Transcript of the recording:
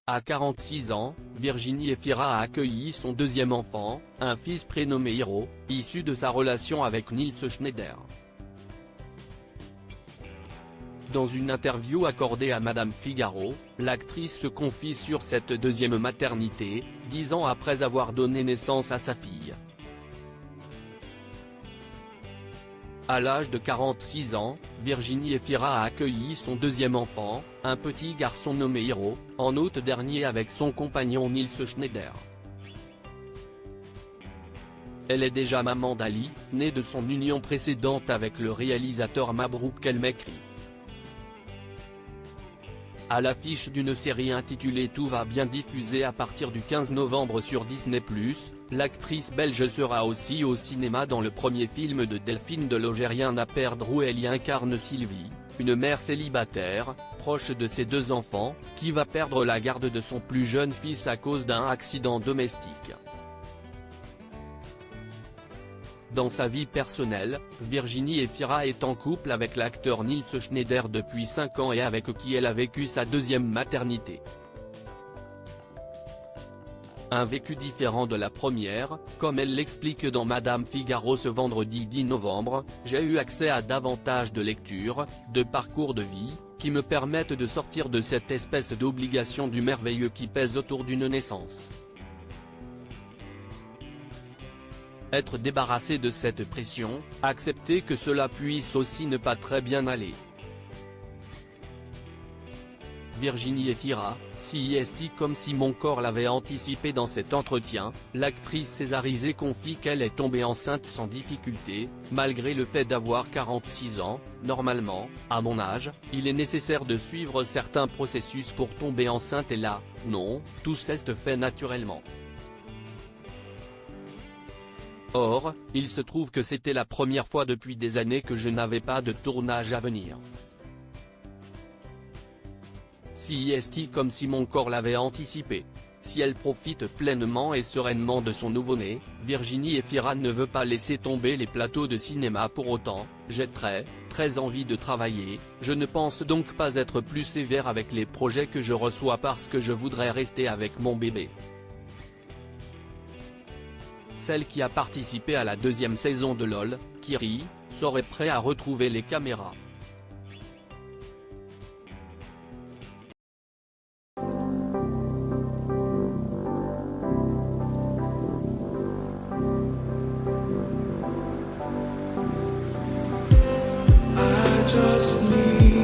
À 46 ans, Virginie Efira a accueilli son deuxième enfant, un fils prénommé Hiro, issu de sa relation avec Nils Schneider. Dans une interview accordée à Madame Figaro, l'actrice se confie sur cette deuxième maternité, 10 ans après avoir donné naissance à sa fille. À l'âge de 46 ans, Virginie Efira a accueilli son deuxième enfant, un petit garçon nommé Hiro, en août dernier avec son compagnon Nils Schneider. Elle est déjà maman d'Ali, né de son union précédente avec le réalisateur Mabrouk El Mekri. À l'affiche d'une série intitulée Tout va bien diffusée à partir du 15 novembre sur Disney+, l'actrice belge sera aussi au cinéma dans le premier film de Delphine Delauger Rien à perdre où elle y incarne Sylvie, une mère célibataire, proche de ses deux enfants, qui va perdre la garde de son plus jeune fils à cause d'un accident domestique. Dans sa vie personnelle, Virginie Efira est en couple avec l'acteur Nils Schneider depuis 5 ans et avec qui elle a vécu sa deuxième maternité. Un vécu différent de la première, comme elle l'explique dans Madame Figaro ce vendredi 10 novembre, j'ai eu accès à davantage de lectures, de parcours de vie, qui me permettent de sortir de cette espèce d'obligation du merveilleux qui pèse autour d'une naissance. Être débarrassé de cette pression, accepter que cela puisse aussi ne pas très bien aller. Virginie Efira, CIST comme si mon corps l'avait anticipé. Dans cet entretien, l'actrice césarisée confie qu'elle est tombée enceinte sans difficulté, malgré le fait d'avoir 46 ans. Normalement, à mon âge, il est nécessaire de suivre certains processus pour tomber enceinte et là, non, tout s'est fait naturellement. Or, il se trouve que c'était la première fois depuis des années que je n'avais pas de tournage à venir. CIST comme si mon corps l'avait anticipé. Si elle profite pleinement et sereinement de son nouveau-né, Virginie Efira ne veut pas laisser tomber les plateaux de cinéma pour autant. J'ai très envie de travailler, je ne pense donc pas être plus sévère avec les projets que je reçois parce que je voudrais rester avec mon bébé. Celle qui a participé à la deuxième saison de LOL, Kiri, serait prêt à retrouver les caméras. I just need